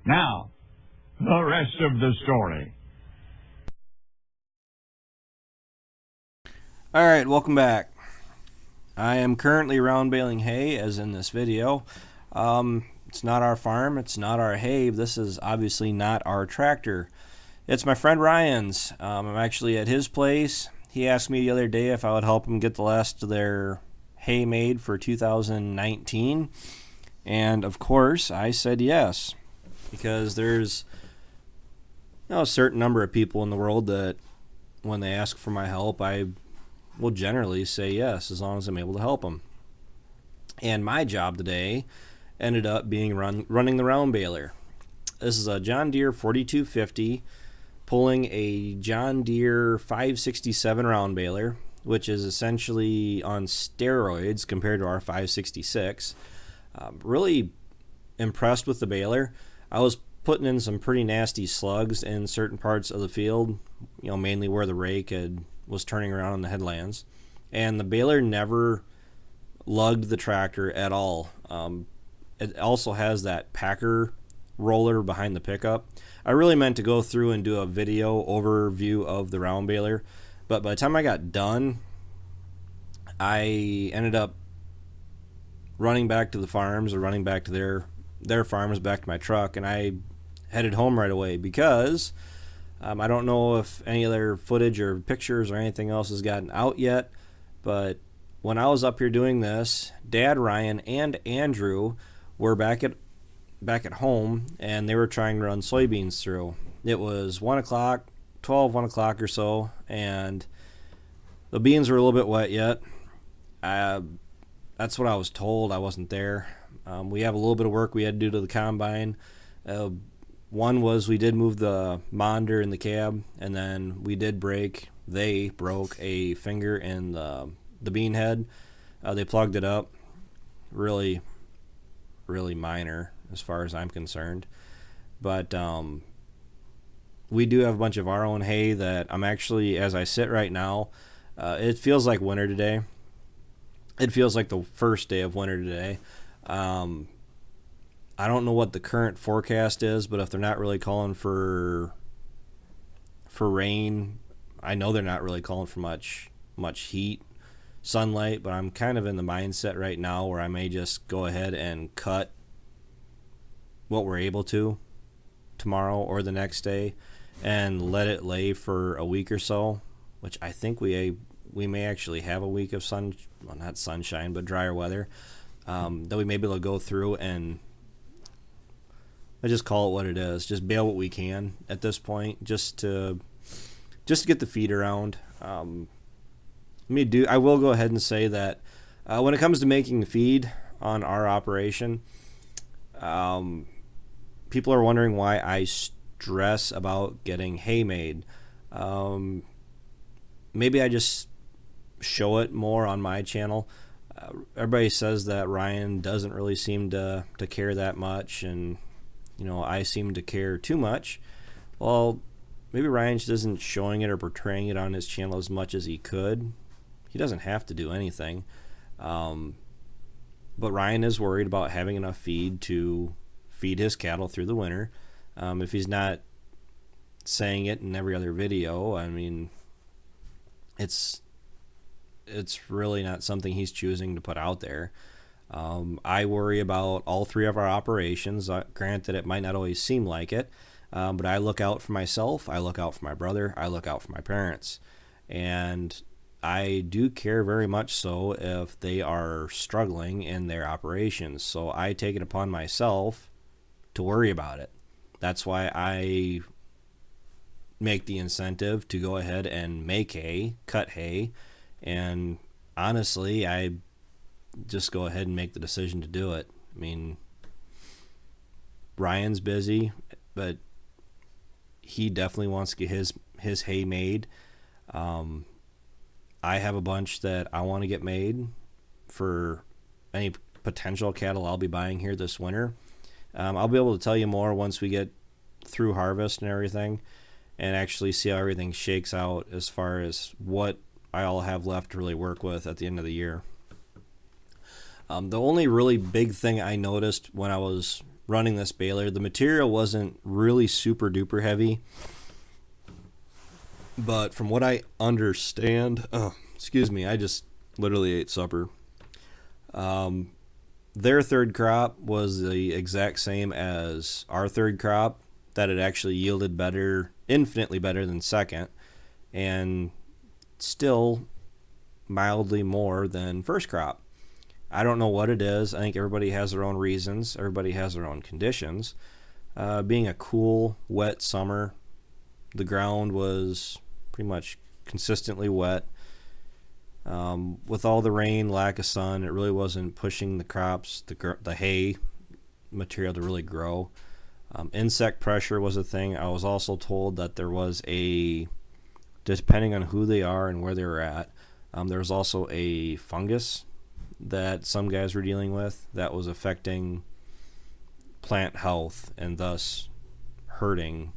Now, the rest of the story. Alright, welcome back. I am currently round baling hay, as in this video. It's not our farm, it's not our hay. This is obviously not our tractor. It's my friend Ryan's. I'm actually at his place. He asked me the other day if I would help him get the last of their hay made for 2019. And of course, I said yes. Because there's a certain number of people in the world that when they ask for my help, I will generally say yes, as long as I'm able to help them. And my job today ended up being running the round baler. This is a John Deere 4250 pulling a John Deere 567 round baler, which is essentially on steroids compared to our 566. Really impressed with the baler. I was putting in some pretty nasty slugs in certain parts of the field, mainly where the rake was turning around on the headlands, and the baler never lugged the tractor at all. It also has that packer roller behind the pickup. I really meant to go through and do a video overview of the round baler, but by the time I got done, I ended up running back to the farms, or running back to their farms, back to my truck, and I headed home right away because I don't know if any other footage or pictures or anything else has gotten out yet, but when I was up here doing this, Dad, Ryan, and Andrew were back at home, and they were trying to run soybeans through. It was 1 o'clock or so, and the beans were a little bit wet yet. That's what I was told. I wasn't there. We have a little bit of work we had to do to the combine. One was we did move the monitor in the cab, and then they broke a finger in the bean head. They plugged it up. Really, really minor as far as I'm concerned. But we do have a bunch of our own hay that I'm actually, as I sit right now, it feels like winter today. It feels like the first day of winter today. I don't know what the current forecast is, but if they're not really calling for rain, I know they're not really calling for much heat, sunlight, but I'm kind of in the mindset right now where I may just go ahead and cut what we're able to tomorrow or the next day and let it lay for a week or so, which I think we may actually have a week of not sunshine, but drier weather, that we may be able to go through and I just call it what it is. Just bale what we can at this point, just to get the feed around. I will go ahead and say that when it comes to making feed on our operation, people are wondering why I stress about getting hay made. Maybe I just show it more on my channel. Everybody says that Ryan doesn't really seem to care that much, and I seem to care too much. Well, maybe Ryan just isn't showing it or portraying it on his channel as much as he could. He doesn't have to do anything. But Ryan is worried about having enough feed to feed his cattle through the winter. If he's not saying it in every other video, I mean, it's really not something he's choosing to put out there. I worry about all three of our operations. Granted, it might not always seem like it, but I look out for myself, I look out for my brother, I look out for my parents. And I do care very much so if they are struggling in their operations. So I take it upon myself to worry about it. That's why I make the incentive to go ahead and make hay, cut hay, and honestly, I just go ahead and make the decision to do it. I mean, Ryan's busy, but he definitely wants to get his hay made. I have a bunch that I want to get made for any potential cattle I'll be buying here this winter. I'll be able to tell you more once we get through harvest and everything and actually see how everything shakes out as far as what I'll have left to really work with at the end of the year. The only really big thing I noticed when I was running this baler. The material wasn't really super duper heavy, but from what I understand, excuse me, I just literally ate supper. Their third crop was the exact same as our third crop, that it actually yielded better, infinitely better than second, and still mildly more than first crop. I don't know what it is. I think everybody has their own reasons. Everybody has their own conditions. Being a cool, wet summer, the ground was pretty much consistently wet. With all the rain, lack of sun, it really wasn't pushing the crops, the hay material to really grow. Insect pressure was a thing. I was also told that there was depending on who they are and where they were at, there was also a fungus that some guys were dealing with that was affecting plant health and thus hurting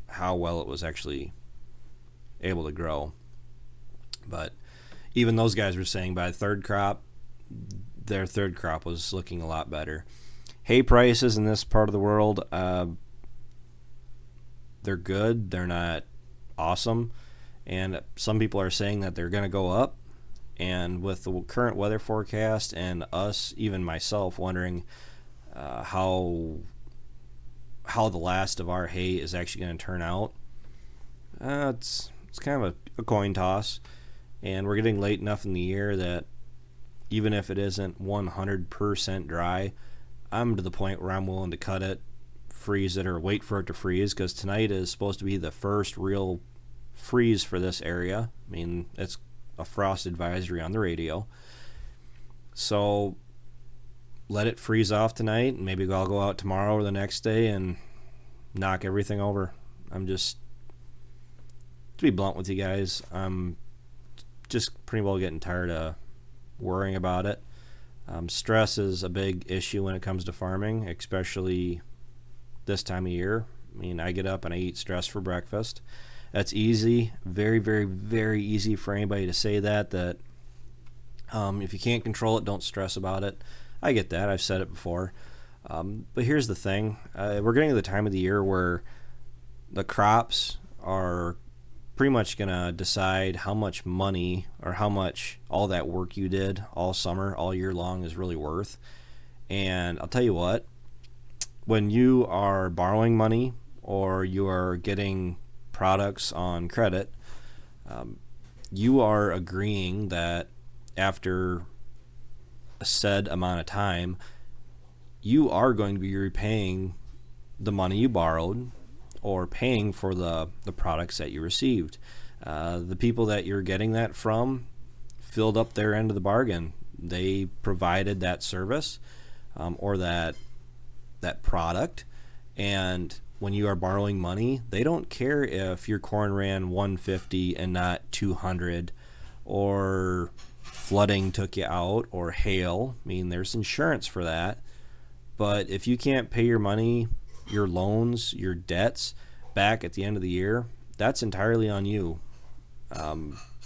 how well it was actually able to grow. But even those guys were saying by third crop, their third crop was looking a lot better. Hay prices in this part of the world, they're good. They're not awesome. And some people are saying that they're going to go up. And with the current weather forecast and us, even myself, wondering how the last of our hay is actually going to turn out, it's kind of a coin toss. And we're getting late enough in the year that even if it isn't 100% dry, I'm to the point where I'm willing to cut it, freeze it, or wait for it to freeze, because tonight is supposed to be the first real freeze for this area. I mean, it's a frost advisory on the radio. So let it freeze off tonight, and maybe I'll go out tomorrow or the next day and knock everything over. I'm just, to be blunt with you guys, I'm just pretty well getting tired of worrying about it. Stress is a big issue when it comes to farming, especially this time of year. I mean, I get up and I eat stress for breakfast. That's easy, very, very, very easy for anybody to say that if you can't control it, don't stress about it. I get that. I've said it before. But here's the thing. We're getting to the time of the year where the crops are pretty much going to decide how much money or how much all that work you did all summer, all year long is really worth. And I'll tell you what, when you are borrowing money or you are getting products on credit, you are agreeing that after a said amount of time, you are going to be repaying the money you borrowed or paying for the products that you received. The people that you're getting that from filled up their end of the bargain. They provided that service or that product, and when you are borrowing money, they don't care if your corn ran 150 and not 200, or flooding took you out, or hail. I mean, there's insurance for that. But if you can't pay your money, your loans, your debts back at the end of the year, that's entirely on you.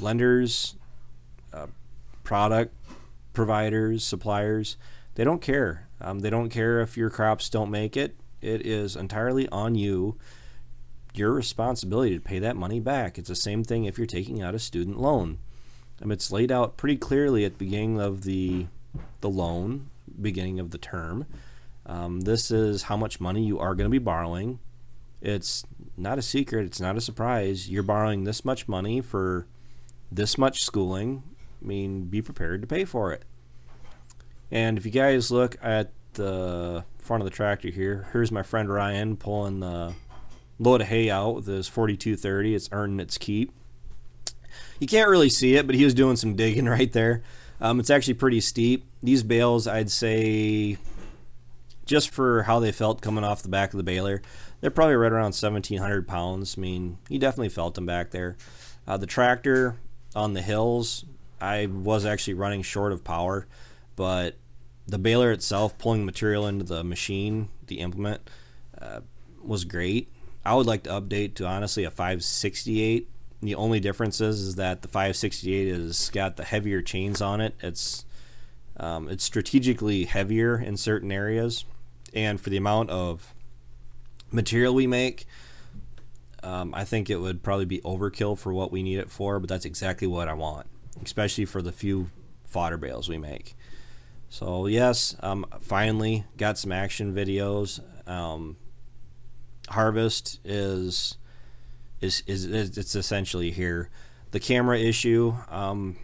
Lenders, product providers, suppliers, they don't care. They don't care if your crops don't make it. It is entirely on you, your responsibility to pay that money back. It's the same thing if you're taking out a student loan. It's laid out pretty clearly at the beginning of the loan, beginning of the term. This is how much money you are going to be borrowing. It's not a secret. It's not a surprise. You're borrowing this much money for this much schooling. I mean, be prepared to pay for it. And if you guys look at the front of the tractor here, here's my friend Ryan pulling the load of hay out with his 4230. It's earning its keep. You can't really see it, but he was doing some digging right there. It's actually pretty steep. These bales, I'd say, just for how they felt coming off the back of the baler, they're probably right around 1,700 pounds. I mean, he definitely felt them back there. The tractor on the hills, I was actually running short of power, but the baler itself, pulling material into the machine, the implement, was great. I would like to update to, honestly, a 568. The only difference is that the 568 has got the heavier chains on it. It's strategically heavier in certain areas, And for the amount of material we make, I think it would probably be overkill for what we need it for, but that's exactly what I want, especially for the few fodder bales we make. So yes, finally got some action videos. Harvest is it's essentially here. The camera issue, I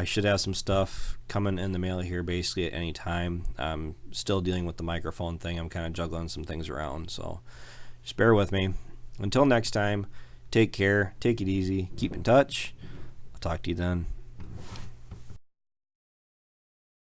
should have some stuff coming in the mail here basically at any time. I'm still dealing with the microphone thing. I'm kind of juggling some things around, so just bear with me. Until next time, take care, take it easy, keep in touch. I'll talk to you then.